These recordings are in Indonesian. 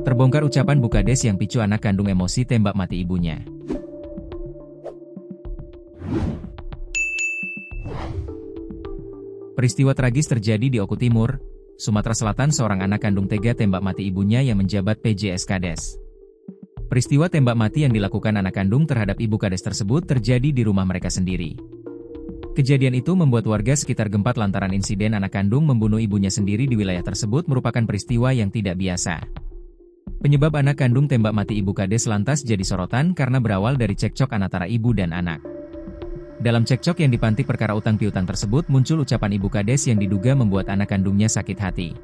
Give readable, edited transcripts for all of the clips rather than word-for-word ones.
Terbongkar ucapan Bu Kades yang picu anak kandung emosi tembak mati ibunya. Peristiwa tragis terjadi di Oku Timur, Sumatera Selatan. Seorang anak kandung tega tembak mati ibunya yang menjabat PJS Kades. Peristiwa tembak mati yang dilakukan anak kandung terhadap ibu Kades tersebut terjadi di rumah mereka sendiri. Kejadian itu membuat warga sekitar gempat lantaran insiden anak kandung membunuh ibunya sendiri di wilayah tersebut merupakan peristiwa yang tidak biasa. Penyebab anak kandung tembak mati ibu Kades lantas jadi sorotan karena berawal dari cekcok antara ibu dan anak. Dalam cekcok yang dipantik perkara utang piutang tersebut muncul ucapan ibu Kades yang diduga membuat anak kandungnya sakit hati.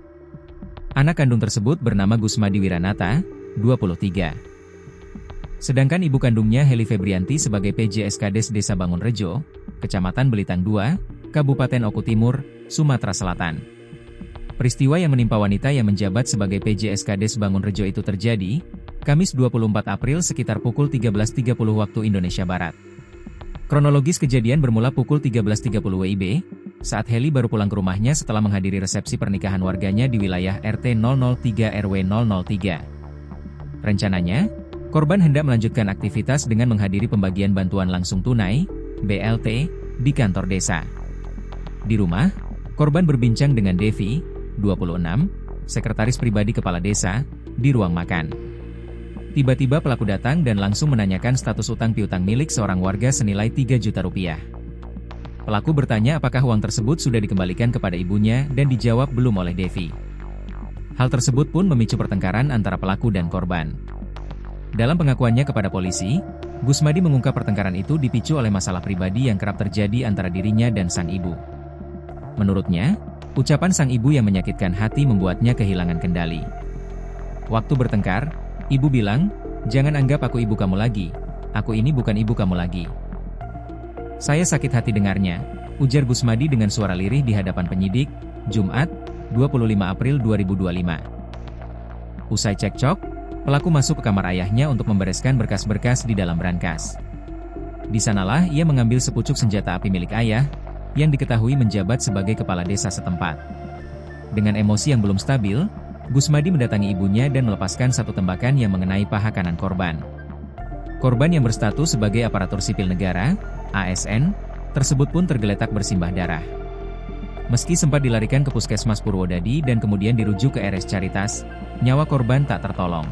Anak kandung tersebut bernama Gusmadi Wiranata, 23. Sedangkan ibu kandungnya Heli Febrianti sebagai PJS Kades Desa Bangunrejo, Kecamatan Belitang II, Kabupaten Oku Timur, Sumatera Selatan. Peristiwa yang menimpa wanita yang menjabat sebagai PJS Kades Bangunrejo itu terjadi Kamis 24 April sekitar pukul 13.30 waktu Indonesia Barat. Kronologis kejadian bermula pukul 13.30 WIB, saat Heli baru pulang ke rumahnya setelah menghadiri resepsi pernikahan warganya di wilayah RT 003 RW 003. Rencananya, korban hendak melanjutkan aktivitas dengan menghadiri pembagian bantuan langsung tunai, BLT, di kantor desa. Di rumah, korban berbincang dengan Devi, 26, sekretaris pribadi kepala desa, di ruang makan. Tiba-tiba pelaku datang dan langsung menanyakan status utang piutang milik seorang warga senilai 3 juta rupiah. Pelaku bertanya apakah uang tersebut sudah dikembalikan kepada ibunya dan dijawab belum oleh Devi. Hal tersebut pun memicu pertengkaran antara pelaku dan korban. Dalam pengakuannya kepada polisi, Gusmadi mengungkap pertengkaran itu dipicu oleh masalah pribadi yang kerap terjadi antara dirinya dan sang ibu. Menurutnya, ucapan sang ibu yang menyakitkan hati membuatnya kehilangan kendali. Waktu bertengkar, ibu bilang, "Jangan anggap aku ibu kamu lagi, aku ini bukan ibu kamu lagi." "Saya sakit hati dengarnya," ujar Gusmadi dengan suara lirih di hadapan penyidik, Jumat, 25 April 2025. Usai cekcok, pelaku masuk ke kamar ayahnya untuk membereskan berkas-berkas di dalam brankas. Di sanalah ia mengambil sepucuk senjata api milik ayah, yang diketahui menjabat sebagai kepala desa setempat. Dengan emosi yang belum stabil, Gusmadi mendatangi ibunya dan melepaskan satu tembakan yang mengenai paha kanan korban. Korban yang berstatus sebagai aparatur sipil negara, ASN, tersebut pun tergeletak bersimbah darah. Meski sempat dilarikan ke Puskesmas Purwodadi dan kemudian dirujuk ke RS Caritas, nyawa korban tak tertolong.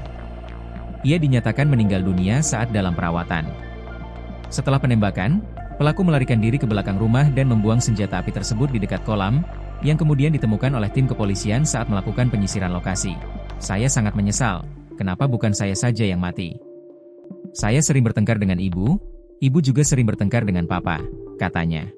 Ia dinyatakan meninggal dunia saat dalam perawatan. Setelah penembakan, pelaku melarikan diri ke belakang rumah dan membuang senjata api tersebut di dekat kolam, yang kemudian ditemukan oleh tim kepolisian saat melakukan penyisiran lokasi. "Saya sangat menyesal, kenapa bukan saya saja yang mati? Saya sering bertengkar dengan ibu juga sering bertengkar dengan papa," katanya.